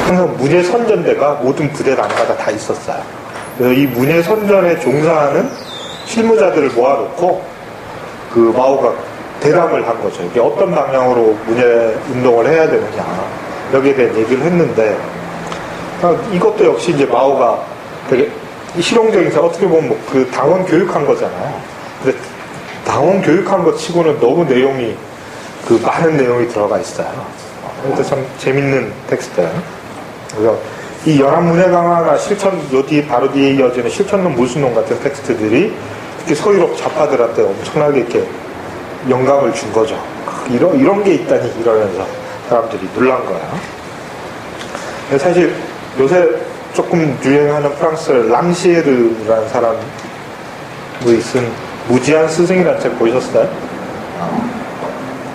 항상 문예선전대가 모든 부대단마다 다 있었어요. 그래서 이 문예선전에 종사하는 실무자들을 모아놓고 그 마오가 대담을 한 거죠. 이게 어떤 방향으로 문예운동을 해야 되느냐 여기에 대한 얘기를 했는데, 이것도 역시 이제 마오가 되게 실용적인, 어떻게 보면 그 당원 교육한 거잖아요. 근데 당원 교육한 것 치고는 너무 내용이, 그 많은 내용이 들어가 있어요. 그래서 참 재밌는 텍스트예요. 그래서 이 연합문예 강화나 실천, 요 뒤, 바로 뒤에 이어지는 실천론 무순론 같은 텍스트들이 특히 서유럽 좌파들한테 엄청나게 이렇게 영감을 준 거죠. 이런 게 있다니, 이러면서 사람들이 놀란 거예요. 사실 요새 조금 유행하는 프랑스 랑시에르라는 사람이 쓴 무지한 스승이라는 책 보셨어요?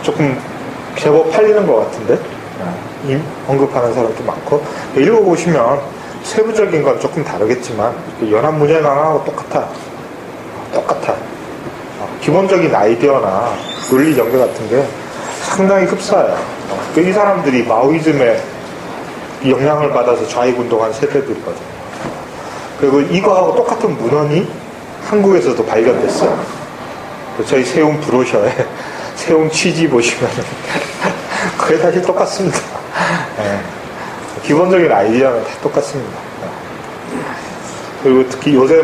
조금 제법 팔리는 것 같은데, 언급하는 사람도 많고, 읽어보시면 세부적인 건 조금 다르겠지만 연합문예 강화하고 똑같아. 기본적인 아이디어나 논리 전개 같은 게 상당히 흡사해요. 이 사람들이 마오이즘에 영향을 받아서 좌익운동한 세대들이거든요. 그리고 이거하고 똑같은 문헌이 한국에서도 발견됐어요. 저희 세운 브로셔에 세운 취지 보시면 그게 사실 똑같습니다. 네. 기본적인 아이디어는 다 똑같습니다. 그리고 특히 요새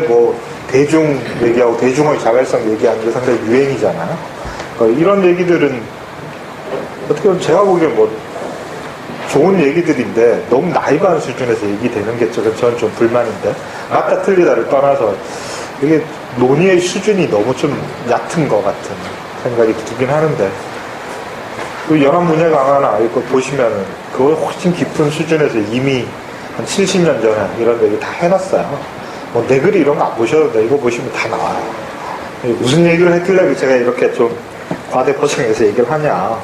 대중 얘기하고 대중의 자발성 얘기하는 게 상당히 유행이잖아요. 이런 얘기들은 어떻게 보면 제가 보기엔 좋은 얘기들인데 너무 나이브한 수준에서 얘기되는 게 저는 좀 불만인데, 맞다 틀리다를 떠나서 이게 논의의 수준이 너무 좀 얕은 것 같은 생각이 들긴 하는데, 그 연합문예 강화나 이거 보시면은 그걸 훨씬 깊은 수준에서 이미 한 70년 전에 이런 얘기 다 해놨어요. 내 글이 이런 거 안 보셔도 돼. 이거 보시면 다 나와요. 무슨 얘기를 했길래 제가 이렇게 좀 과대포장해서 얘기를 하냐.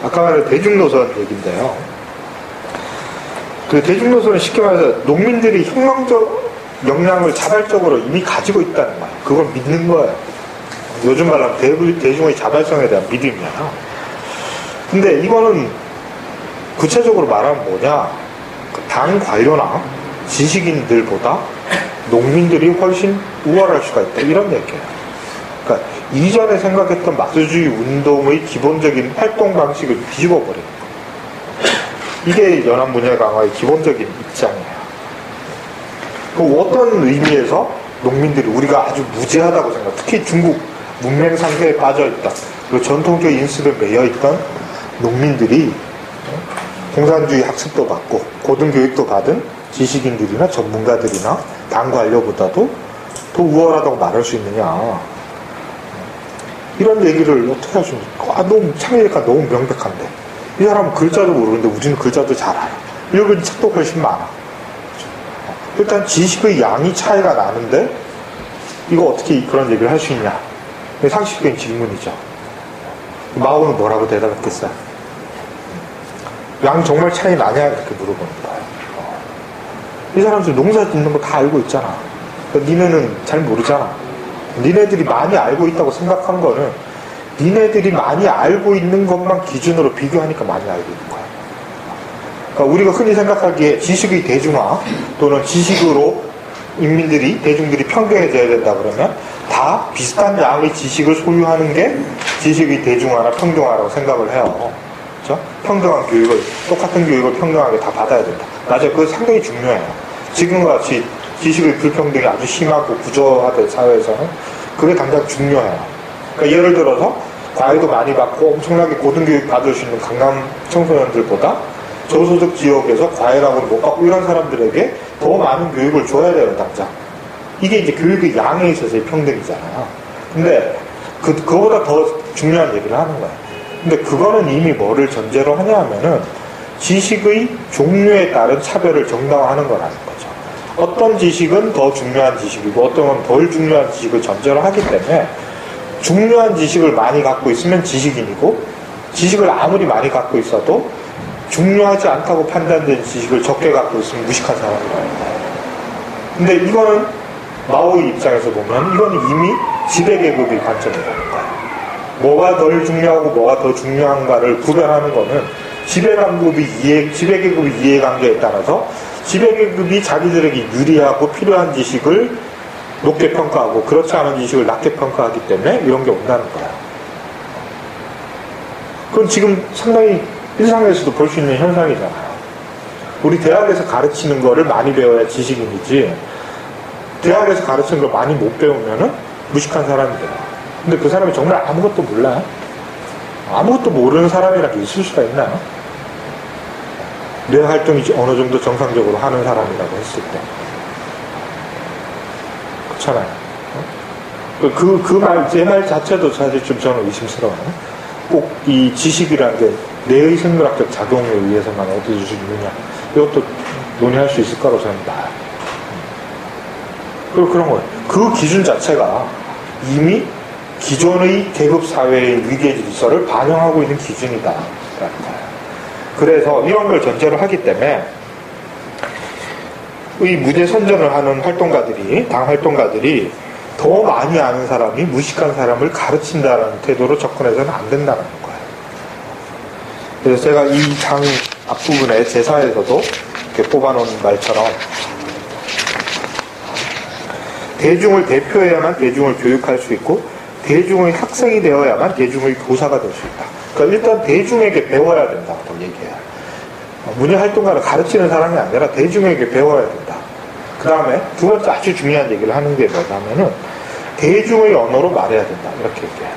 아까 말한 대중노선 얘기인데요. 그 대중노선은 쉽게 말해서 농민들이 혁명적 역량을 자발적으로 이미 가지고 있다는 거예요. 그걸 믿는 거예요. 요즘 말하면 대중의 자발성에 대한 믿음이에요. 근데 이거는 구체적으로 말하면 뭐냐, 당 관료나 지식인들보다 농민들이 훨씬 우월할 수가 있다, 이런 얘기예요. 그러니까 이전에 생각했던 마크스주의 운동의 기본적인 활동 방식을 뒤집어 버린 거예요. 이게 연합문예 강화의 기본적인 입장이에요. 어떤 의미에서 농민들이 우리가 아주 무지하다고 생각, 특히 중국 문맹 상태에 빠져있다, 그리고 전통적인 인습에 매여있던 농민들이 공산주의 학습도 받고 고등교육도 받은 지식인들이나 전문가들이나 당 관료보다도 더 우월하다고 말할 수 있느냐, 이런 얘기를 어떻게 할 수 있습니까? 너무 창의력가 너무 명백한데, 이 사람은 글자도 모르는데 우리는 글자도 잘 알아. 읽은 책도 훨씬 많아. 일단 지식의 양이 차이가 나는데 이거 어떻게 그런 얘기를 할 수 있냐, 상식적인 질문이죠. 마오는 뭐라고 대답했겠어요? 양 정말 차이 나냐, 이렇게 물어보는 거예요. 이 사람들 농사 짓는 거 다 알고 있잖아. 니네는 잘 모르잖아. 니네들이 많이 알고 있다고 생각한 거는 니네들이 많이 알고 있는 것만 기준으로 비교하니까 많이 알고 있는 거야. 그러니까 우리가 흔히 생각하기에 지식의 대중화 또는 지식으로 대중들이 평등해져야 된다 그러면 다 비슷한 양의 지식을 소유하는 게 지식의 대중화나 평등화라고 생각을 해요. 그렇죠? 평등한 교육을, 똑같은 교육을 평등하게 다 받아야 된다. 맞아요. 그거 상당히 중요해요. 지금과 같이 지식의 불평등이 아주 심하고 구조화된 사회에서는 그게 당장 중요해요. 그러니까 예를 들어서 과외도 많이 받고 엄청나게 고등교육 받을 수 있는 강남 청소년들보다 저소득 지역에서 과외라고는 못 받고 이런 사람들에게 더 많은 교육을 줘야 돼요, 당장. 이게 이제 교육의 양에 있어서의 평등이잖아요. 근데 그거보다 더 중요한 얘기를 하는 거예요. 근데 그거는 이미 뭐를 전제로 하냐 하면은 지식의 종류에 따른 차별을 정당화하는 거라는 거죠. 어떤 지식은 더 중요한 지식이고 어떤 건 덜 중요한 지식을 전제로 하기 때문에 중요한 지식을 많이 갖고 있으면 지식인이고 지식을 아무리 많이 갖고 있어도 중요하지 않다고 판단된 지식을 적게 갖고 있으면 무식한 사람이라는 거예요. 근데 이거는 마오의 입장에서 보면 이건 이미 지배계급의 관점이라는 거예요. 뭐가 덜 중요하고 뭐가 더 중요한가를 구별하는 거는 지배계급의 이해관계에 따라서 지배계급이 자기들에게 유리하고 필요한 지식을 높게 평가하고 그렇지 않은 지식을 낮게 평가하기 때문에 이런 게 온다는 거야. 그건 지금 상당히 일상에서도 볼 수 있는 현상이잖아요. 우리 대학에서 가르치는 거를 많이 배워야 지식인이지, 대학에서 가르치는 걸 많이 못 배우면은 무식한 사람이 돼요. 근데 그 사람이 정말 아무것도 몰라요? 아무것도 모르는 사람이라도 있을 수가 있나요? 뇌 활동이 어느 정도 정상적으로 하는 사람이라고 했을 때. 그렇잖아요. 제 말 자체도 사실 좀 저는 의심스러워요. 꼭 이 지식이라는 게 뇌의 생물학적 작용에 의해서만 얻어질 수 있느냐. 이것도 논의할 수 있을 거라고 저는 봐요. 그리고 그런 거예요. 그 기준 자체가 이미 기존의 계급사회의 위계 질서를 반영하고 있는 기준이다. 라는 거예요. 그래서 이런 걸 전제로 하기 때문에 이 무죄 선전을 하는 활동가들이, 당 활동가들이 더 많이 아는 사람이 무식한 사람을 가르친다는 태도로 접근해서는 안 된다는 거예요. 그래서 제가 이 장 앞부분에 제사에서도 이렇게 뽑아놓은 말처럼 대중을 대표해야만 대중을 교육할 수 있고 대중의 학생이 되어야만 대중의 교사가 될 수 있다. 그러니까 일단 대중에게 배워야 된다고 얘기해요. 문예 활동가를 가르치는 사람이 아니라 대중에게 배워야 된다. 그 다음에 두 번째 아주 중요한 얘기를 하는 게 뭐냐면은 대중의 언어로 말해야 된다. 이렇게 얘기해요.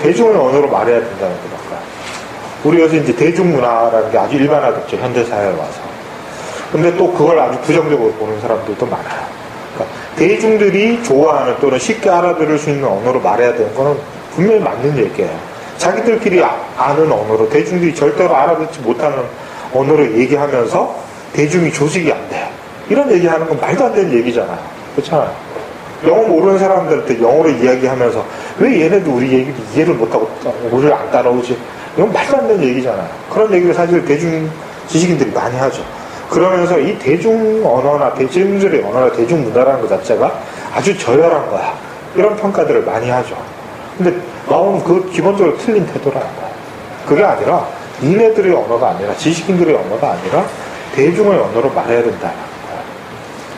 대중의 언어로 말해야 된다는 게 뭘까요? 우리 요새 이제 대중문화라는 게 아주 일반화됐죠. 현대사회에 와서. 근데 또 그걸 아주 부정적으로 보는 사람들도 많아요. 그러니까 대중들이 좋아하는 또는 쉽게 알아들을 수 있는 언어로 말해야 되는 거는 분명히 맞는 얘기예요. 자기들끼리 아는 언어로 대중들이 절대로 알아듣지 못하는 언어로 얘기하면서 대중이 조직이 안 돼요. 이런 얘기하는 건 말도 안 되는 얘기잖아요. 그렇잖아요. 영어 모르는 사람들한테 영어로 이야기하면서 왜 얘네도 우리 얘기를 이해를 못하고 우리를 안 따라오지? 이건 말도 안 되는 얘기잖아요. 그런 얘기를 사실 대중 지식인들이 많이 하죠. 그러면서 이 대중 언어나 대중들의 언어나 대중문화라는 것 자체가 아주 저열한 거야. 이런 평가들을 많이 하죠. 근데 나오는 그 기본적으로 틀린 태도라는 거야. 그게 아니라 니네들의 언어가 아니라 지식인들의 언어가 아니라 대중의 언어로 말해야 된다는 거야.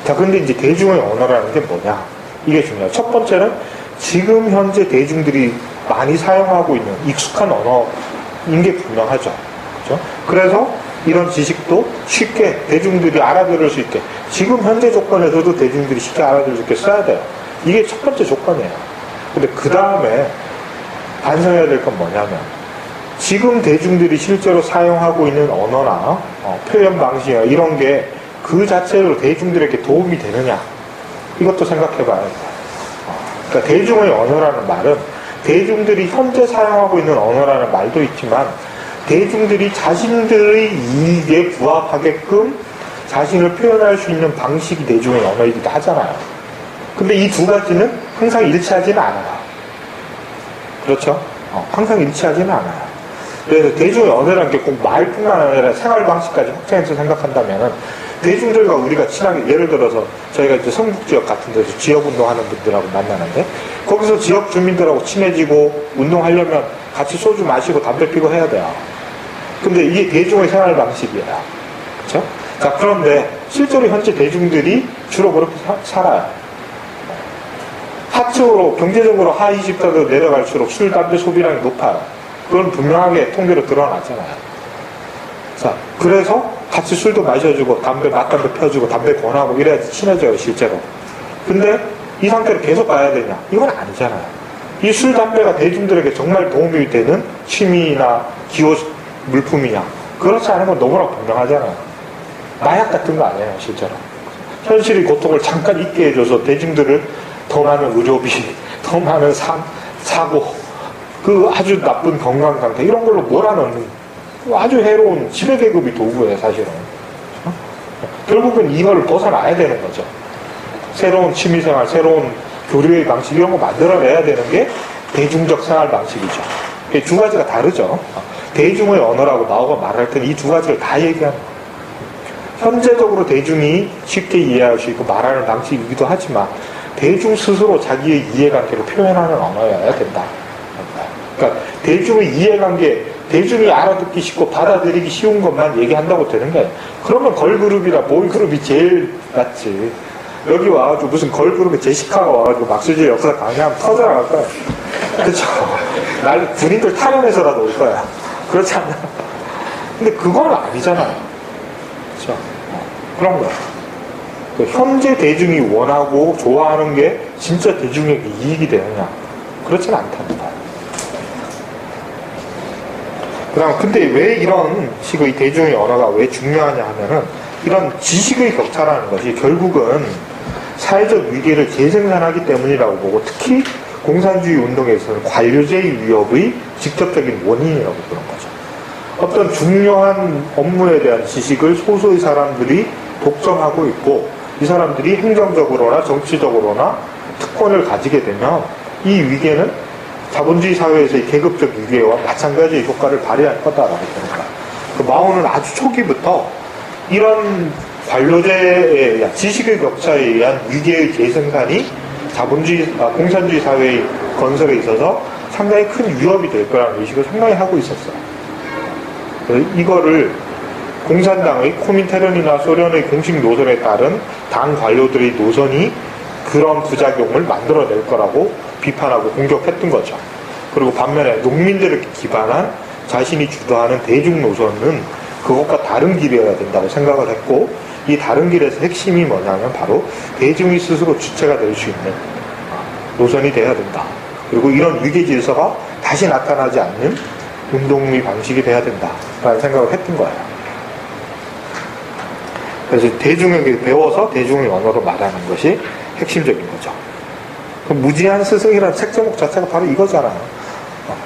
자, 근데 이제 대중의 언어라는 게 뭐냐? 이게 중요해요. 첫 번째는 지금 현재 대중들이 많이 사용하고 있는 익숙한 언어인 게 분명하죠. 그렇죠? 그래서 이런 지식도 쉽게 대중들이 알아들을 수 있게 지금 현재 조건에서도 대중들이 쉽게 알아들을 수 있게 써야 돼요. 이게 첫 번째 조건이에요. 근데 그 다음에 반성해야 될 건 뭐냐면 지금 대중들이 실제로 사용하고 있는 언어나 표현 방식이나 이런 게 그 자체로 대중들에게 도움이 되느냐 이것도 생각해 봐야 돼요. 그러니까 대중의 언어라는 말은 대중들이 현재 사용하고 있는 언어라는 말도 있지만 대중들이 자신들의 이익에 부합하게끔 자신을 표현할 수 있는 방식이 대중의 언어이기도 하잖아요. 근데 이 두 가지는 항상 일치하지는 않아요. 그렇죠? 항상 일치하지는 않아요. 그래서 대중의 언어라는 게 꼭 말뿐만 아니라 생활 방식까지 확장해서 생각한다면은 대중들과 우리가 친하게, 예를 들어서 저희가 이제 성북지역 같은 데서 지역운동하는 분들하고 만나는데 거기서 지역 주민들하고 친해지고 운동하려면 같이 소주 마시고 담배 피고 해야 돼요. 근데 이게 대중의 생활 방식이에요. 그렇죠? 자, 그런데 실제로 현재 대중들이 주로 그렇게 살아요. 하층으로 경제적으로 하위 집단으로 내려갈수록 술, 담배 소비량이 높아요. 그건 분명하게 통계로 드러나잖아요. 자, 그래서 같이 술도 마셔주고 맞담배 펴주고 담배 권하고 이래야지 친해져요, 실제로. 근데 이 상태로 계속 가야 되냐? 이건 아니잖아요. 이 술, 담배가 대중들에게 정말 도움이 되는 취미나 기호 물품이냐? 그렇지 않은 건 너무나 분명하잖아요. 마약 같은 거 아니에요, 실제로. 현실의 고통을 잠깐 잊게 해줘서 대중들을 더 많은 의료비, 더 많은 사고, 그 아주 나쁜 건강 상태, 이런 걸로 몰아넣는 아주 해로운 지배계급이 도구예요, 사실은. 결국은 이걸 벗어나야 되는 거죠. 새로운 취미생활, 새로운 교류의 방식, 이런 거 만들어내야 되는 게 대중적 생활 방식이죠. 이 두 가지가 다르죠. 대중의 언어라고 나오고 말할 때는 이 두 가지를 다 얘기하는 거예요. 현재적으로 대중이 쉽게 이해할 수 있고 말하는 방식이기도 하지만 대중 스스로 자기의 이해관계를 표현하는 언어여야 된다. 그러니까 대중의 이해관계, 대중이 알아듣기 쉽고 받아들이기 쉬운 것만 얘기한다고 되는 게 아니에요. 그러면 걸그룹이나 보이그룹이 제일 낫지. 여기 와가지고 무슨 걸그룹에 제시카가 와가지고 막스주의 역사 강의하면 터져나갈 거야. 그쵸? 날 군인들 탈원해서라도 올 거야. 그렇지 않나? 근데 그건 아니잖아요. 그쵸? 그런 거야. 현재 대중이 원하고 좋아하는 게 진짜 대중에게 이익이 되느냐? 그렇지는 않답니다. 그다음 근데 왜 이런 식의 대중의 언어가 왜 중요하냐 하면은 이런 지식의 격차라는 것이 결국은 사회적 위기를 재생산하기 때문이라고 보고 특히 공산주의 운동에서는 관료제의 위협의 직접적인 원인이라고 보는 거죠. 어떤 중요한 업무에 대한 지식을 소수의 사람들이 독점하고 있고 이 사람들이 행정적으로나 정치적으로나 특권을 가지게 되면 이 위계는 자본주의 사회에서의 계급적 위계와 마찬가지의 효과를 발휘할 거다라고 봅니다. 그 마오는 아주 초기부터 이런 관료제의 지식의 격차에 의한 위계의 재생산이 공산주의 사회의 건설에 있어서 상당히 큰 위협이 될 거라는 의식을 상당히 하고 있었어요. 이거를 공산당의 코민테른이나 소련의 공식 노선에 따른 당 관료들의 노선이 그런 부작용을 만들어낼 거라고 비판하고 공격했던 거죠. 그리고 반면에 농민들을 기반한 자신이 주도하는 대중 노선은 그것과 다른 길이어야 된다고 생각을 했고 이 다른 길에서 핵심이 뭐냐면 바로 대중이 스스로 주체가 될 수 있는 노선이 돼야 된다. 그리고 이런 위계 질서가 다시 나타나지 않는 운동의 방식이 돼야 된다라는 생각을 했던 거예요. 그래서 대중에게 배워서 대중의 언어로 말하는 것이 핵심적인 거죠. 무지한 스승이라는 책 제목 자체가 바로 이거잖아요.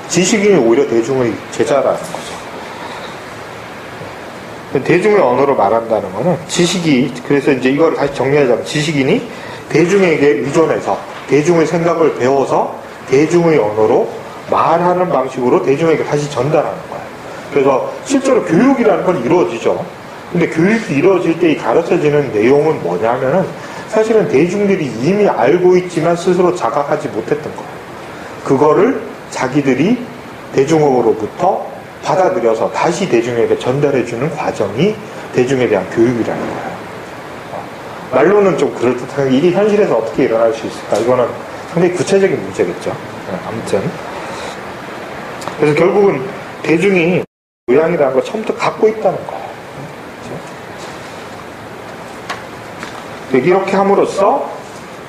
지식인이 오히려 대중의 제자라는 거죠. 대중의 언어로 말한다는 거는 지식이, 그래서 이제 이걸 다시 정리하자면 지식인이 대중에게 의존해서 대중의 생각을 배워서 대중의 언어로 말하는 방식으로 대중에게 다시 전달하는 거예요. 그래서 실제로 교육이라는 건 이루어지죠. 근데 교육이 이루어질 때 가르쳐지는 내용은 뭐냐면은 사실은 대중들이 이미 알고 있지만 스스로 자각하지 못했던 거예요. 그거를 자기들이 대중으로부터 받아들여서 다시 대중에게 전달해주는 과정이 대중에 대한 교육이라는 거예요. 말로는 좀 그럴듯한데 이게 현실에서 어떻게 일어날 수 있을까? 이거는 상당히 구체적인 문제겠죠. 아무튼 그래서 결국은 대중이 의향이라는 걸 처음부터 갖고 있다는 거예요. 이렇게 함으로써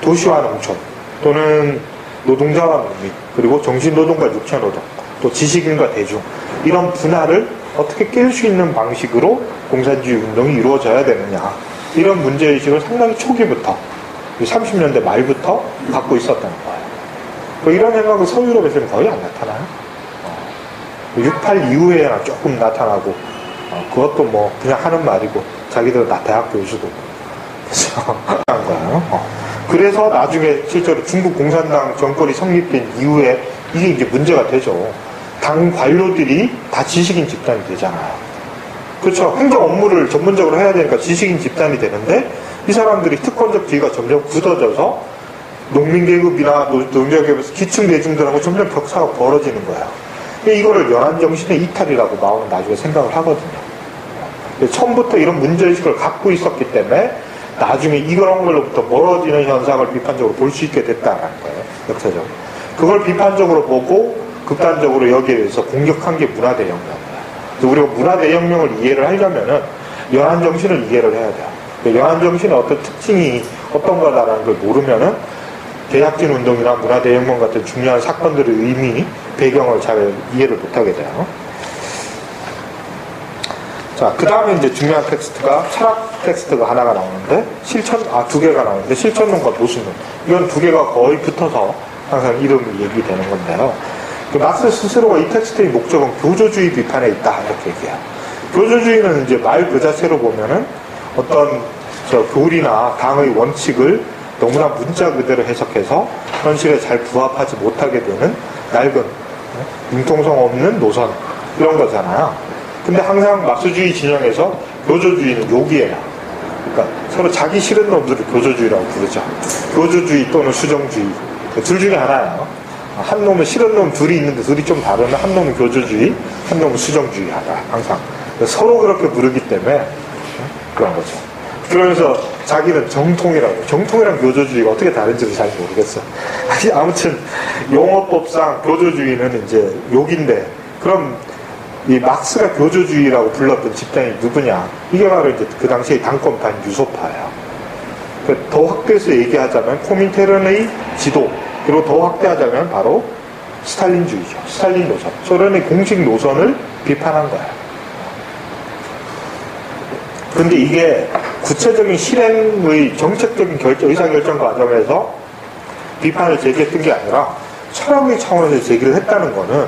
도시와 농촌 또는 노동자와 농민 그리고 정신노동과 육체노동 또 지식인과 대중 이런 분할을 어떻게 깰 수 있는 방식으로 공산주의 운동이 이루어져야 되느냐 이런 문제의식을 상당히 초기부터 30년대 말부터 갖고 있었다는 거예요. 이런 생각은 서유럽에서는 거의 안 나타나요. 68 이후에나 조금 나타나고 그것도 뭐 그냥 하는 말이고 자기들은 다 대학 교수도 한 거예요. 그래서 나중에 실제로 중국 공산당 정권이 성립된 이후에 이게 이제 문제가 되죠. 당 관료들이 다 지식인 집단이 되잖아요. 그렇죠. 행정 업무를 전문적으로 해야 되니까 지식인 집단이 되는데 이 사람들이 특권적 지위가 점점 굳어져서 농민계급이나 노동자계급에서 기층 대중들하고 점점 격차가 벌어지는 거예요. 이거를 연안정신의 이탈이라고 마오는 나중에 생각을 하거든요. 처음부터 이런 문제의식을 갖고 있었기 때문에 나중에 이런 걸로부터 멀어지는 현상을 비판적으로 볼 수 있게 됐다는 거예요. 역사적으로. 그걸 비판적으로 보고 극단적으로 여기에 대해서 공격한 게 문화대혁명이에요. 우리가 문화대혁명을 이해를 하려면은 연안정신을 이해를 해야 돼요. 연안정신의 어떤 특징이 어떤 거다라는 걸 모르면은 대약진 운동이나 문화대혁명 같은 중요한 사건들의 의미, 배경을 잘 이해를 못하게 돼요. 자, 그 다음에 이제 중요한 텍스트가 철학 텍스트가 하나가 나오는데 두 개가 나오는데 실천론과 모순론. 이건 두 개가 거의 붙어서 항상 이름이 얘기되는 건데요. 막스 스스로가 이 텍스트의 목적은 교조주의 비판에 있다 이렇게 얘기해요. 교조주의는 이제 말 그 자체로 보면은 어떤 교리나 당의 원칙을 너무나 문자 그대로 해석해서 현실에 잘 부합하지 못하게 되는 낡은 융통성 없는 노선 이런 거잖아요. 근데 항상 막스주의 진영에서 교조주의는 욕이에요. 그러니까 서로 자기 싫은 놈들을 교조주의라고 부르죠. 교조주의 또는 수정주의 둘 중에 하나예요. 한 놈은 싫은 놈 둘이 있는데 둘이 좀 다르면 한 놈은 교조주의, 한 놈은 수정주의 하다. 항상. 서로 그렇게 부르기 때문에 그런 거죠. 그러면서 자기는 정통이라고. 정통이랑 교조주의가 어떻게 다른지를 잘 모르겠어. 아무튼 용어법상 교조주의는 이제 욕인데, 그럼 이 막스가 교조주의라고 불렀던 집단이 누구냐? 이게 바로 이제 그 당시에 당권파인 유소파예요. 더 확대해서 얘기하자면 코민테른의 지도, 그리고 더 확대하자면 바로 스탈린주의죠. 스탈린 노선. 소련의 공식 노선을 비판한 거예요. 근데 이게 구체적인 실행의 정책적인 의사결정 과정에서 비판을 제기했던 게 아니라 철학의 차원에서 제기를 했다는 거는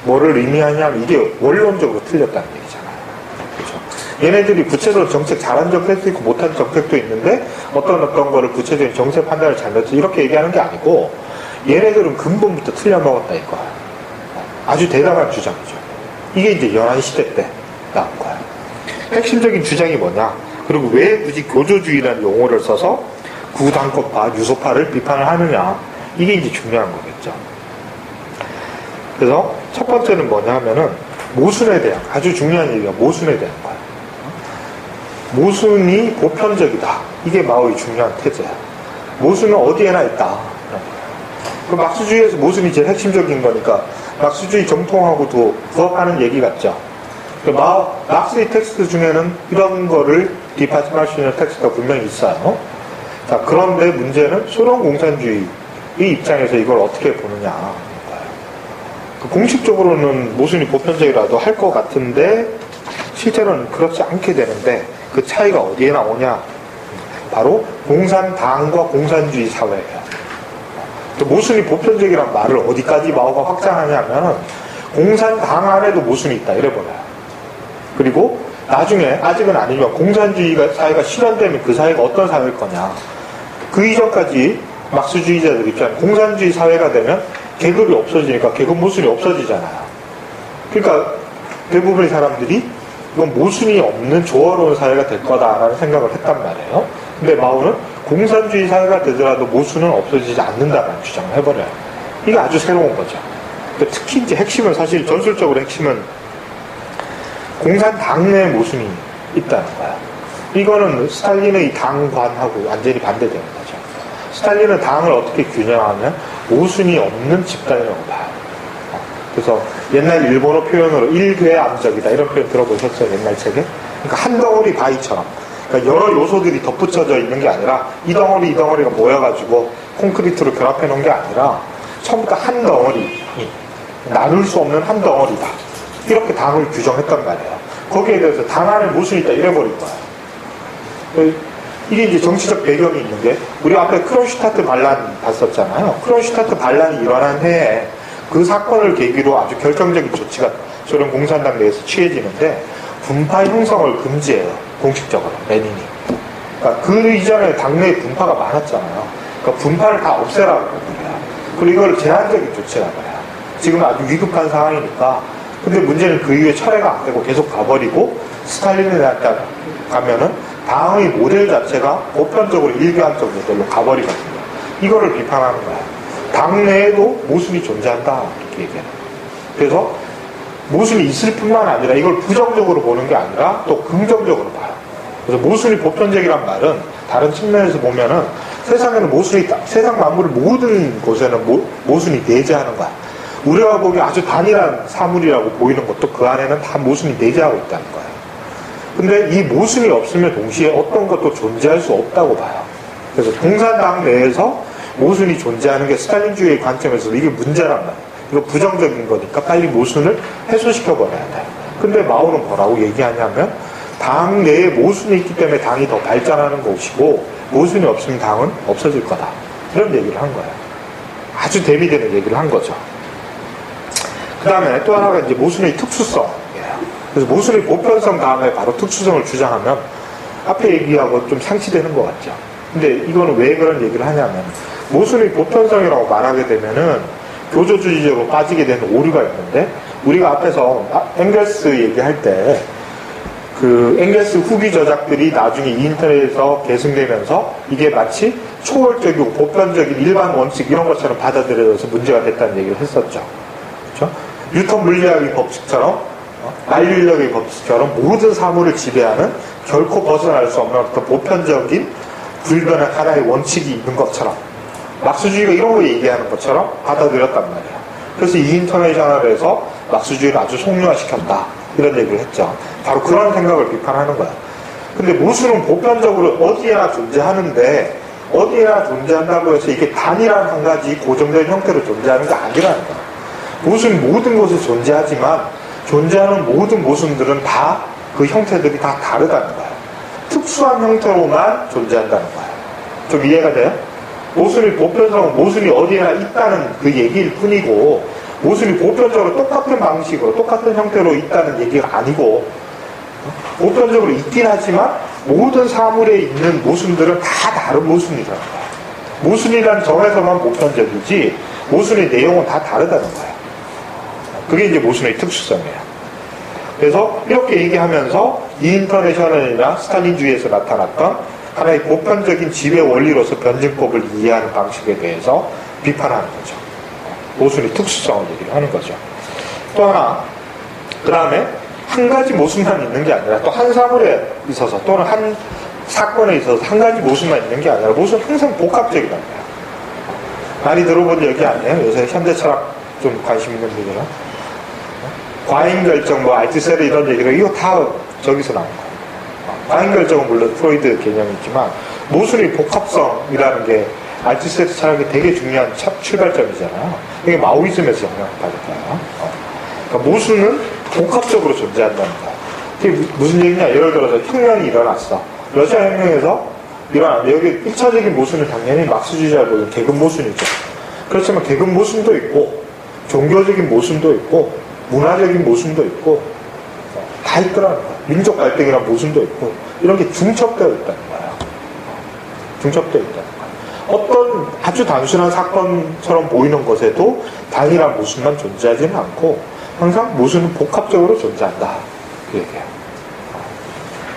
뭐를 의미하냐면 이게 원론적으로 틀렸다는 얘기잖아요. 그렇죠? 얘네들이 구체적으로 정책 잘한 정책도 있고 못한 정책도 있는데 어떤 거를 구체적인 정책 판단을 잘못해서 이렇게 얘기하는 게 아니고 얘네들은 근본부터 틀려먹었다 이거야. 아주 대담한 주장이죠. 이게 이제 연안시대 때 나온 거야. 핵심적인 주장이 뭐냐, 그리고 왜 굳이 교조주의라는 용어를 써서 구당권파, 유소파를 비판을 하느냐, 이게 이제 중요한 거겠죠. 그래서 첫 번째는 뭐냐 하면은 모순에 대한, 아주 중요한 얘기가 모순에 대한 거야. 모순이 보편적이다. 이게 마오의 중요한 태제야. 모순은 어디에나 있다. 그 막스주의에서 모순이 제일 핵심적인 거니까 막스주의 정통하고도 부합하는 얘기 같죠. 막스의 텍스트 중에는 이런 거를 뒷받침할 수 있는 텍스트가 분명히 있어요. 자, 그런데 문제는 소련 공산주의의 입장에서 이걸 어떻게 보느냐. 공식적으로는 모순이 보편적이라도 할 것 같은데 실제로는 그렇지 않게 되는데 그 차이가 어디에 나오냐. 바로 공산당과 공산주의 사회예요. 모순이 보편적이란 말을 어디까지 마오가 확장하냐면 공산당 안에도 모순이 있다 이래버려요. 그리고 나중에 아직은 아니지만 공산주의 사회가 실현되면 그 사회가 어떤 사회일 거냐. 그 이전까지 막스주의자들 입장에 공산주의 사회가 되면 계급이 없어지니까 계급 모순이 없어지잖아요. 그러니까 대부분의 사람들이 이건 모순이 없는 조화로운 사회가 될 거다라는 생각을 했단 말이에요. 근데 마오는 공산주의 사회가 되더라도 모순은 없어지지 않는다는 주장을 해버려요. 이게 아주 새로운 거죠. 특히 이제 핵심은, 사실 전술적으로 핵심은 공산당 내 모순이 있다는 거야. 이거는 스탈린의 당관하고 완전히 반대되는 거죠. 스탈린은 당을 어떻게 균형하면 모순이 없는 집단이라고 봐요. 그래서 옛날 일본어 표현으로 일괴암적이다 이런 표현 들어보셨어요? 옛날 책에? 그러니까 한 덩어리 바위처럼, 그러니까 여러 요소들이 덧붙여져 있는 게 아니라 이 덩어리가 모여가지고 콘크리트로 결합해 놓은 게 아니라 처음부터 한 덩어리, 나눌 수 없는 한 덩어리다. 이렇게 당을 규정했단 말이에요. 거기에 대해서 당 안에 모순이 있다 이래버린 거예요. 이게 이제 정치적 배경이 있는 게, 우리 앞에 크론슈타트 반란 봤었잖아요. 크론슈타트 반란이 일어난 해에 그 사건을 계기로 아주 결정적인 조치가 소련 공산당 내에서 취해지는데 분파 형성을 금지해요. 공식적으로 레닌이. 그러니까 그 이전에 당내에 분파가 많았잖아요. 그러니까 분파를 다 없애라고 그래요. 그리고 이걸 제한적인 조치라고 해요. 지금 아주 위급한 상황이니까. 근데 문제는 그 이후에 철회가 안 되고 계속 가버리고 스탈린에 가면은 당의 모델 자체가 보편적으로 일교환적 모델로 가버리거든요. 이거를 비판하는 거야. 당내에도 모순이 존재한다 이렇게 얘기해요. 그래서 모순이 있을 뿐만 아니라 이걸 부정적으로 보는 게 아니라 또 긍정적으로 봐요. 그래서 모순이 보편적이란 말은 다른 측면에서 보면은 세상에는 모순이 있다. 세상 만물 모든 곳에는 모순이 내재하는 거야. 우리가 보기에 아주 단일한 사물이라고 보이는 것도 그 안에는 다 모순이 내재하고 있다는 거예요. 근데 이 모순이 없으면 동시에 어떤 것도 존재할 수 없다고 봐요. 그래서 공산당 내에서 모순이 존재하는 게 스탈린주의의 관점에서 이게 문제란 말이에요. 이거 부정적인 거니까 빨리 모순을 해소시켜버려야 돼요. 근데 마오는 뭐라고 얘기하냐면 당 내에 모순이 있기 때문에 당이 더 발전하는 것이고 모순이 없으면 당은 없어질 거다. 이런 얘기를 한 거예요. 아주 대비되는 얘기를 한 거죠. 그 다음에 또 하나가 이제 모순의 특수성이에요. 그래서 모순의 보편성 다음에 바로 특수성을 주장하면 앞에 얘기하고 좀 상치되는 것 같죠. 근데 이거는 왜 그런 얘기를 하냐면 모순의 보편성이라고 말하게 되면은 교조주의적으로 빠지게 되는 오류가 있는데, 우리가 앞에서 앵겔스 얘기할 때 그 엥겔스 후기 저작들이 나중에 인터넷에서 계승되면서 이게 마치 초월적이고 보편적인 일반 원칙 이런 것처럼 받아들여져서 문제가 됐다는 얘기를 했었죠. 그렇죠? 뉴턴 물리학의 법칙처럼 만류인력의 법칙처럼 모든 사물을 지배하는 결코 벗어날 수 없는 어떤 보편적인 불변의 하나의 원칙이 있는 것처럼 막스주의가 이런 거 얘기하는 것처럼 받아들였단 말이에요. 그래서 이 인터내셔널에서 막스주의를 아주 속료화시켰다 이런 얘기를 했죠. 바로 그런 생각을 비판하는 거야. 근데 모순은 보편적으로 어디에나 존재하는데 어디에나 존재한다고 해서 이게 단일한 한 가지 고정된 형태로 존재하는 게 아니라는 거야. 모순 모든 곳에 존재하지만 존재하는 모든 모순들은 다 그 형태들이 다 다르다는 거야. 특수한 형태로만 존재한다는 거야. 좀 이해가 돼요? 모순이 보편적으로 모순이 어디에나 있다는 그 얘기일 뿐이고 모순이 보편적으로 똑같은 방식으로 똑같은 형태로 있다는 얘기가 아니고 보편적으로 있긴 하지만 모든 사물에 있는 모순들은 다 다른 모순이라는 거야. 모순이란 점에서만 보편적이지 모순의 내용은 다 다르다는 거야. 그게 이제 모순의 특수성이에요. 그래서 이렇게 얘기하면서 인터내셔널이나 스탈린주의에서 나타났던 하나의 보편적인 지배 원리로서 변증법을 이해하는 방식에 대해서 비판하는 거죠. 모순의 특수성을 얘기를 하는 거죠. 또 하나, 그 다음에 한 가지 모순만 있는 게 아니라 또 한 사물에 있어서 또는 한 사건에 있어서 한 가지 모순만 있는 게 아니라 모순은 항상 복합적이라는 거예요. 많이 들어본 얘기 아니에요? 요새 현대 철학 좀 관심 있는 분들은. 과잉결정, 알트세르 이런 얘기를 이거 다 저기서 나온 거예요. 과잉결정은 물론 프로이드 개념이지만 모순의 복합성이라는 게 알트세르 철학이 되게 중요한 출발점이잖아요. 이게 마오이즘에서 영향을 받을 거예요. 그러니까 모순은 복합적으로 존재한다는 거예요. 이게 무슨 얘기냐? 예를 들어서 혁명이 일어났어. 러시아 혁명에서 일어났는데 여기 1차적인 모순은 당연히 막스주의자를 보는 계급 모순이죠. 그렇지만 계급 모순도 있고 종교적인 모순도 있고 문화적인 모순도 있고 다 있더라는 거예요. 민족 갈등이란 모순도 있고 이런 게 중첩되어 있다는 거예요. 중첩되어 있다는 거예요. 어떤 아주 단순한 사건처럼 보이는 것에도 단일한 모순만 존재하지는 않고 항상 모순은 복합적으로 존재한다. 그 얘기예요.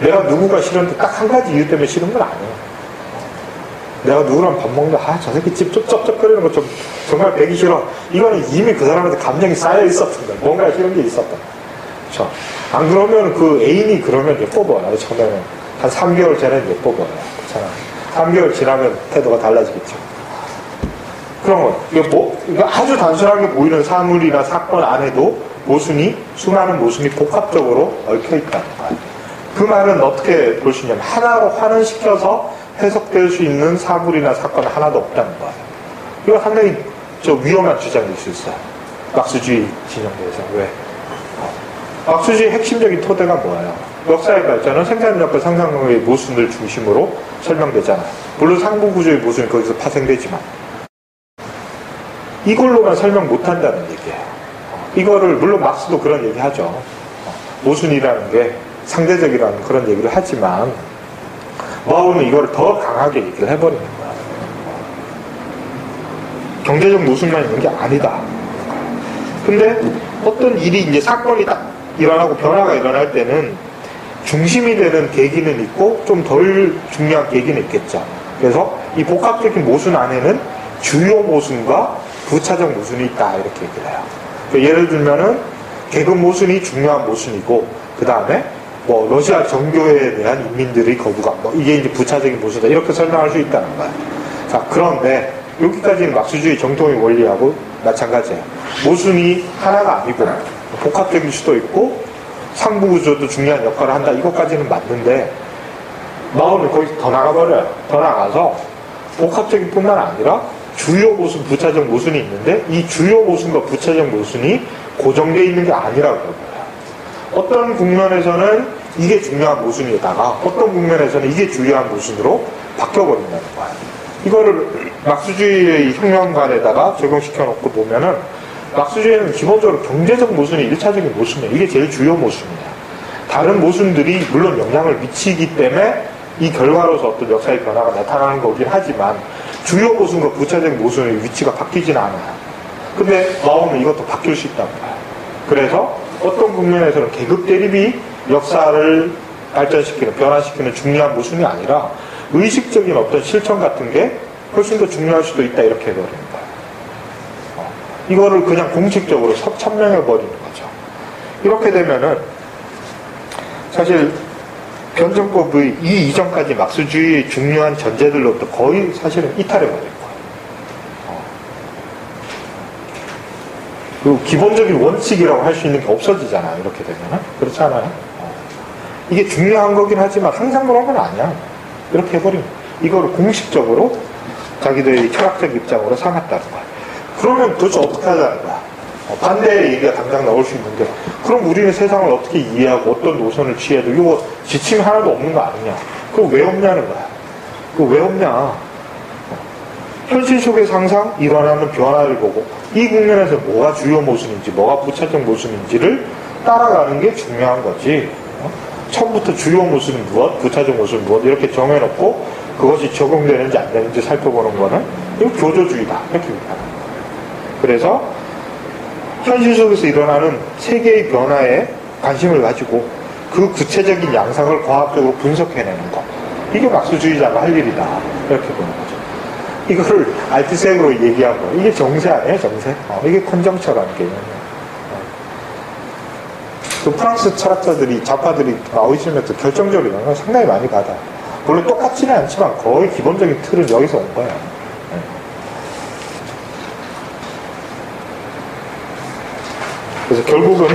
내가 누구가 싫은데 딱 한 가지 이유 때문에 싫은 건 아니에요. 내가 누구랑 밥 먹는데 저 새끼 집 쩝쩝거리는 거 좀 정말 배기 싫어. 이거는 이미 그 사람한테 감정이 쌓여 있었던 거야. 뭔가 싫은 게 있었던 거야. 그렇죠? 안 그러면 그 애인이 그러면 예뻐 보여요. 처음에는 한 3개월 전에는 예뻐 보여요. 그렇잖아. 3개월 지나면 태도가 달라지겠죠. 그런 거. 이거 아주 단순하게 보이는 사물이나 사건 안에도 모순이 수많은 모순이 복합적으로 얽혀 있다는 거야. 그 말은 어떻게 볼 수 있냐면 하나로 환원시켜서 해석될 수 있는 사물이나 사건은 하나도 없다는 거예요. 이거 상당히 위험한 주장일 수 있어요. 막스주의 진영에서. 왜? 막스주의 핵심적인 토대가 뭐예요? 역사의 발전은 생산력과 상상력의 모순을 중심으로 설명되잖아요. 물론 상부구조의 모순이 거기서 파생되지만 이걸로만 설명 못한다는 얘기예요. 이거를 물론 막스도 그런 얘기하죠. 모순이라는 게 상대적이라는 그런 얘기를 하지만 마오는 이걸 더 강하게 얘기를 해버리는 거야. 경제적 모순만 있는 게 아니다. 근데 어떤 일이 이제 사건이 딱 일어나고 변화가 일어날 때는 중심이 되는 계기는 있고 좀 덜 중요한 계기는 있겠죠. 그래서 이 복합적인 모순 안에는 주요 모순과 부차적 모순이 있다 이렇게 얘기를 해요. 예를 들면은 계급 모순이 중요한 모순이고 그 다음에 러시아 정교에 대한 인민들의 거부감 이게 이제 부차적인 모순이다 이렇게 설명할 수 있다는 거야. 자, 그런데 여기까지는 막스주의 정통의 원리하고 마찬가지예요. 모순이 하나가 아니고 복합적일 수도 있고 상부구조도 중요한 역할을 한다 이것까지는 맞는데 마오는 거기서 더 나가버려요. 더 나가서 복합적인 뿐만 아니라 주요 모순, 부차적 모순이 있는데 이 주요 모순과 부차적 모순이 고정되어 있는 게 아니라고 그러거예요. 어떤 국면에서는 이게 중요한 모순이다가 어떤 국면에서는 이게 중요한 모순으로 바뀌어버린다는 거예요. 이거를 막스주의의 혁명관에다가 적용시켜놓고 보면은 막스주의는 기본적으로 경제적 모순이 1차적인 모순이에요. 이게 제일 주요 모순이에요. 다른 모순들이 물론 영향을 미치기 때문에 이 결과로서 어떤 역사의 변화가 나타나는 거긴 하지만 주요 모순과 부차적 모순의 위치가 바뀌지는 않아요. 근데 마오는 이것도 바뀔 수 있다고 봐요. 그래서 어떤 국면에서는 계급 대립이 역사를 발전시키는, 변화시키는 중요한 모순이 아니라 의식적인 어떤 실천 같은 게 훨씬 더 중요할 수도 있다, 이렇게 해버리는 거예요. 이거를 그냥 공식적으로 천명해버리는 거죠. 이렇게 되면은 사실 변증법의 이 이전까지 막수주의의 중요한 전제들로부터 거의 사실은 이탈해버릴 거예요. 그리고 기본적인 원칙이라고 할 수 있는 게 없어지잖아요. 이렇게 되면은. 그렇지 않아요? 이게 중요한 거긴 하지만 항상 그런 건 아니야. 이렇게 해버리면 이거를 공식적으로 자기들의 철학적 입장으로 삼았다는 거야. 그러면 도대체 어떻게 하자는 거야? 반대의 얘기가 당장 나올 수 있는 게, 그럼 우리는 세상을 어떻게 이해하고 어떤 노선을 취해도 이거 지침이 하나도 없는 거 아니냐? 그거 왜 없냐는 거야. 그거 왜 없냐? 현실 속에서 항상 일어나는 변화를 보고 이 국면에서 뭐가 주요 모순인지 뭐가 부차적 모순인지를 따라가는 게 중요한 거지. 처음부터 주요 모순은 무엇, 부차적 모순은 무엇 이렇게 정해놓고 그것이 적용되는지 안 되는지 살펴보는 거는 이거 교조주의다, 이렇게 얘기하는 거예요. 그래서 현실 속에서 일어나는 세계의 변화에 관심을 가지고 그 구체적인 양상을 과학적으로 분석해내는 것, 이게 막수주의자가 할 일이다, 이렇게 보는 거죠. 이거를 알트색으로 얘기한 거, 이게 정세 아니에요, 정세? 이게 컨정처라는 개념이에요. 그 프랑스 철학자들이, 좌파들이 마오이즘에서 결정적으로 영향을 상당히 많이 받아. 물론 똑같지는 않지만 거의 기본적인 틀은 여기서 온 거야. 그래서 결국은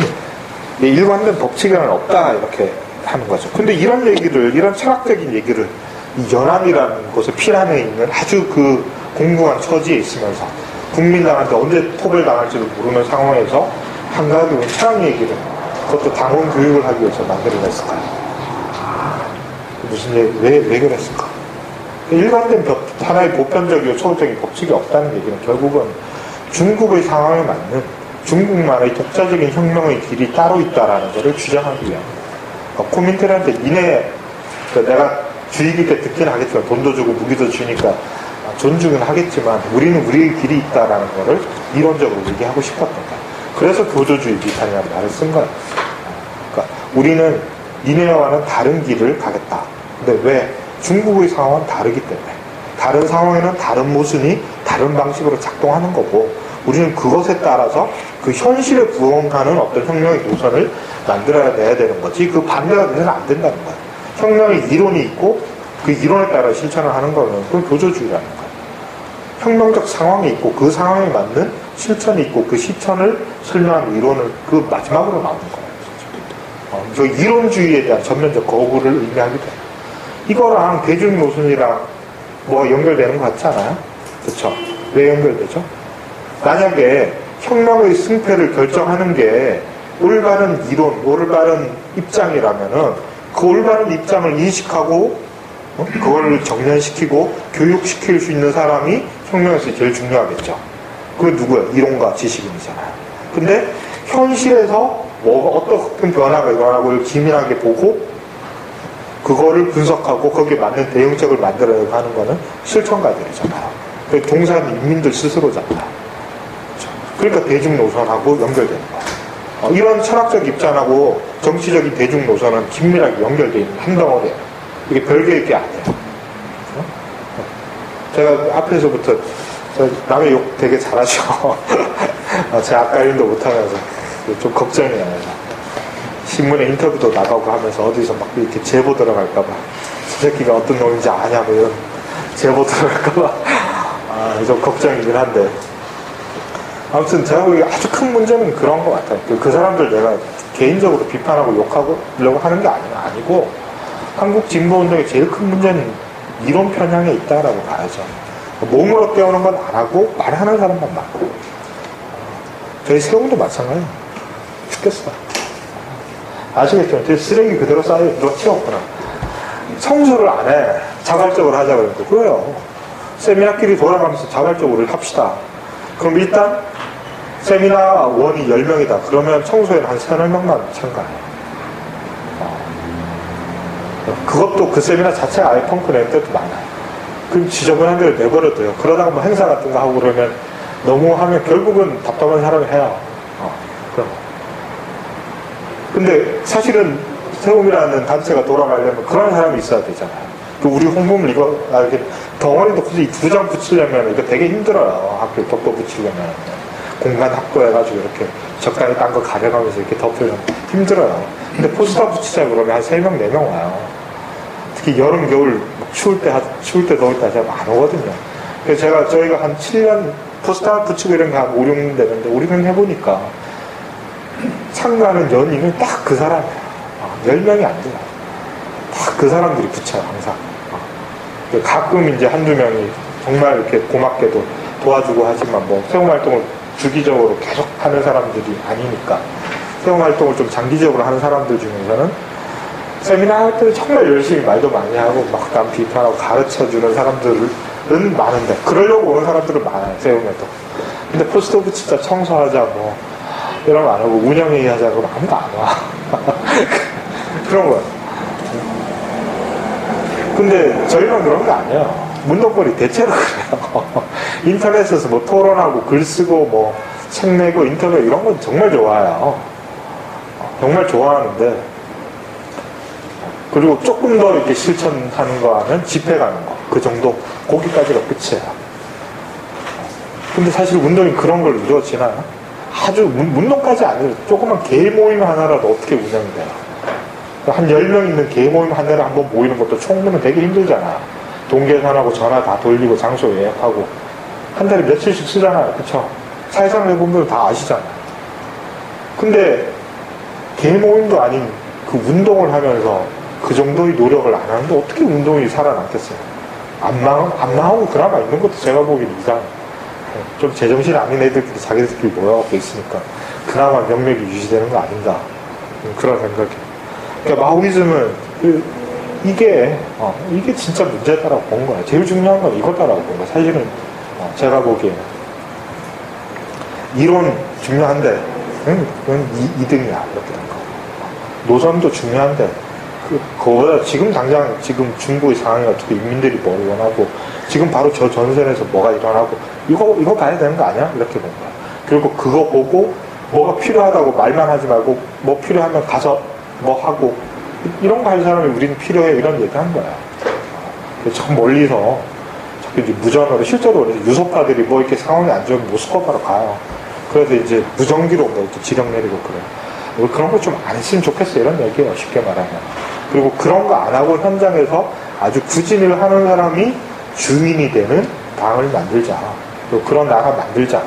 일관된 법칙에는 없다, 이렇게 하는 거죠. 근데 이런 얘기를, 이런 철학적인 얘기를 이 연합이라는 곳에 피란에 있는 아주 그 공공한 처지에 있으면서 국민당한테 언제 토벌당할지도 모르는 상황에서 한가득은 철학 얘기를, 그것도 당원 교육을 하기 위해서 만들어냈을까요? 무슨 얘기, 왜 그랬을까? 일관된 하나의 보편적이고 초월적인 법칙이 없다는 얘기는 결국은 중국의 상황에 맞는 중국만의 독자적인 혁명의 길이 따로 있다라는 것을 주장하기 위함입니다. 코민테르한테 니네, 내가 주의 깊게 듣긴 하겠지만 돈도 주고 무기도 주니까 존중은 하겠지만 우리는 우리의 길이 있다라는 것을 이론적으로 얘기하고 싶었던 거야. 그래서 교조주의 비판이라는 말을 쓴 거야. 그러니까 우리는 니네와는 다른 길을 가겠다. 근데 왜? 중국의 상황은 다르기 때문에. 다른 상황에는 다른 모순이 다른 방식으로 작동하는 거고, 우리는 그것에 따라서 그 현실에 부응하는 어떤 혁명의 노선을 만들어야 돼야 되는 거지, 그 반대가 되면 안 된다는 거야. 혁명의 이론이 있고 그 이론에 따라 실천을 하는 거는 그건 교조주의라는 거야. 혁명적 상황이 있고 그 상황에 맞는 실천이 있고 그 실천을 설명하는 이론을 그 마지막으로 나오는 거예요. 저 이론주의에 대한 전면적 거부를 의미하게 돼요. 이거랑 대중노선이랑 뭐가 연결되는 것 같지 않아요? 그렇죠? 왜 연결되죠? 만약에 혁명의 승패를 결정하는 게 올바른 이론, 올바른 입장이라면은 그 올바른 입장을 인식하고 그걸 정면시키고 교육시킬 수 있는 사람이 혁명에서 제일 중요하겠죠. 그게 누구예요? 이론가 지식인이잖아요. 근데 현실에서 뭐가 어떤 변화가 일어나고 기민하게 보고 그거를 분석하고 거기에 맞는 대응책을 만들어내고 하는 거는 실천가들이잖아요. 그 동사는 인민들 스스로잖아요. 그러니까 대중노선하고 연결되는 거예요. 이런 철학적 입장하고 정치적인 대중노선은 긴밀하게 연결되어 있는 한 덩어리예요. 이게 별개의 게 아니에요. 제가 앞에서부터 남의 욕 되게 잘하시고 제가 아까 일도 못하면서 좀 걱정이에요. 신문에 인터뷰도 나가고 하면서 어디서 막 이렇게 제보 들어갈까봐, 저 새끼가 어떤 놈인지 아냐고 이런 제보 들어갈까봐 좀 걱정이긴 한데, 아무튼 제가 보기에 아주 큰 문제는 그런 것 같아요. 그 사람들 내가 개인적으로 비판하고 욕하려고 하는 게 아니고, 한국 진보운동의 제일 큰 문제는 이론 편향에 있다라고 봐야죠. 몸으로 때우는 건 안 하고 말하는 사람만 많고. 저희 세웅도 마찬가지예요. 죽겠어. 아시겠죠? 제 쓰레기 그대로 쌓여 누가 치웠구나. 청소를 안 해. 자발적으로 하자 그러니까 그래요. 세미나끼리 돌아가면서 자발적으로 합시다. 그럼 일단 세미나 원이 10명이다. 그러면 청소에는 한 3-4명만 참가해요. 그것도 그 세미나 자체가 아예 펑크 낼 때도 많아요. 그럼 지저분한 데를 내버려둬요. 그러다가 뭐 행사 같은 거 하고 그러면 너무 하면 결국은 답답한 사람이 해요. 그럼. 근데 사실은 세움이라는 단체가 돌아가려면 그런 사람이 있어야 되잖아요. 우리 홍보물 이거, 이렇게 덩어리도 굳이 두 장 붙이려면 이거 되게 힘들어요. 학교 덮어 붙이려면. 공간 확보해가지고 이렇게 적당히 딴 거 가려가면서 이렇게 덮으려면 힘들어요. 근데 포스터 붙이자 그러면 한 3명, 4명 와요. 특히 여름, 겨울, 추울 때, 더울 때 제가 안 오거든요. 그래서 저희가 한 7년 포스터 붙이고 이런 게 한 5, 6년 되는데, 우리는 해보니까 참가하는 연인은 딱 그 사람이에요. 10명이 안 돼요. 딱 그 사람들이 붙여요, 항상. 가끔 이제 한두 명이 정말 이렇게 고맙게도 도와주고 하지만 뭐 세움 활동을 주기적으로 계속 하는 사람들이 아니니까 세움 활동을 좀 장기적으로 하는 사람들 중에서는 세미나 할 때는 정말 열심히 말도 많이 하고 막 남 비판하고 가르쳐주는 사람들은 많은데 그러려고 오는 사람들은 많아요, 세움에도. 근데 포스터 붙이자, 청소하자 뭐 이런 거 안 하고 운영회의 하자 그러면 아무도 안 와. 그런 거예요. 근데 저희는 그런 거 아니에요. 문동벌이 대체로 그래요. 인터넷에서 뭐 토론하고 글 쓰고 뭐 책 내고 인터뷰 이런 건 정말 좋아요. 정말 좋아하는데, 그리고 조금 더 이렇게 실천하는 거 하면 집회 가는 거. 그 정도. 거기까지가 끝이에요. 근데 사실 운동이 그런 걸로 이루어지나요? 아주 운동까지 아니에요. 조그만 개 모임 하나라도 어떻게 운영이 돼요? 한 10명 있는 개 모임 하나를 한번 모이는 것도 총무는 되게 힘들잖아요. 동계산하고 전화 다 돌리고 장소 예약하고 한 달에 며칠씩 쓰잖아요. 그쵸? 사회생활 해본 분들 다 아시잖아요. 근데 개 모임도 아닌 그 운동을 하면서 그 정도의 노력을 안 하는데 어떻게 운동이 살아남겠어요? 안 망하고 그나마 있는 것도 제가 보기엔 이상해요. 좀 제정신 아닌 애들끼리 자기들끼리 모여갖고 있으니까 그나마 명맥이 유지되는 거 아닌가, 그런 생각이에요. 그러니까 마오이즘은 이게 진짜 문제다라고 본 거예요. 제일 중요한 건 이거다라고 본 거예요. 사실은 제가 보기에는 이론 중요한데 그건 2등이야 이렇게 된 거. 노선도 중요한데 그거보다 지금 중국의 상황이 어떻게 인민들이 뭘 원하고 지금 바로 저 전선에서 뭐가 일어나고 이거 봐야 되는 거 아니야? 이렇게 본 거야. 그리고 그거 보고 뭐가 필요하다고 말만 하지 말고 뭐 필요하면 가서 뭐 하고 이런 거 할 사람이 우리는 필요해 이런 얘기 한 거야. 저 멀리서 이제 무전으로 실제로 유속파들이 뭐 이렇게 상황이 안 좋으면 모스크바로 가요. 그래서 이제 무전기로 뭐 이렇게 지령 내리고 그래요. 우리 그런 거 좀 안 했으면 좋겠어 이런 얘기예요, 쉽게 말하면. 그리고 그런 거 안 하고 현장에서 아주 구진을 하는 사람이 주인이 되는 당을 만들자. 그리고 그런 나라 만들자.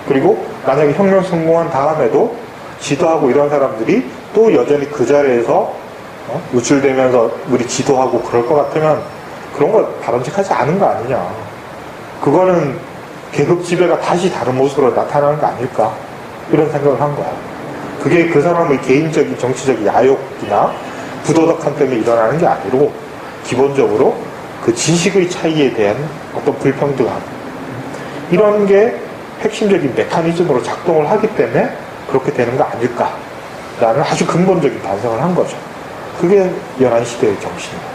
그리고 만약에 혁명 성공한 다음에도 지도하고 이런 사람들이 또 여전히 그 자리에서 노출되면서 우리 지도하고 그럴 것 같으면 그런 거 바람직하지 않은 거 아니냐. 그거는 계급 지배가 다시 다른 모습으로 나타나는 거 아닐까, 이런 생각을 한 거야. 그게 그 사람의 개인적인 정치적 야욕이나 부도덕함 때문에 일어나는 게 아니고 기본적으로 그 지식의 차이에 대한 어떤 불평등함, 이런 게 핵심적인 메커니즘으로 작동을 하기 때문에 그렇게 되는 거 아닐까라는 아주 근본적인 반성을 한 거죠. 그게 연안 시대의 정신이에요.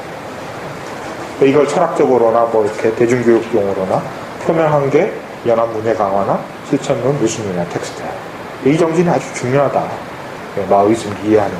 이걸 철학적으로나 뭐 이렇게 대중교육용으로나 표명한 게 연안 문예 강화나 실천론, 무신론이나 텍스트예요. 이 정신이 아주 중요하다. 마오이즘 이해하는 데.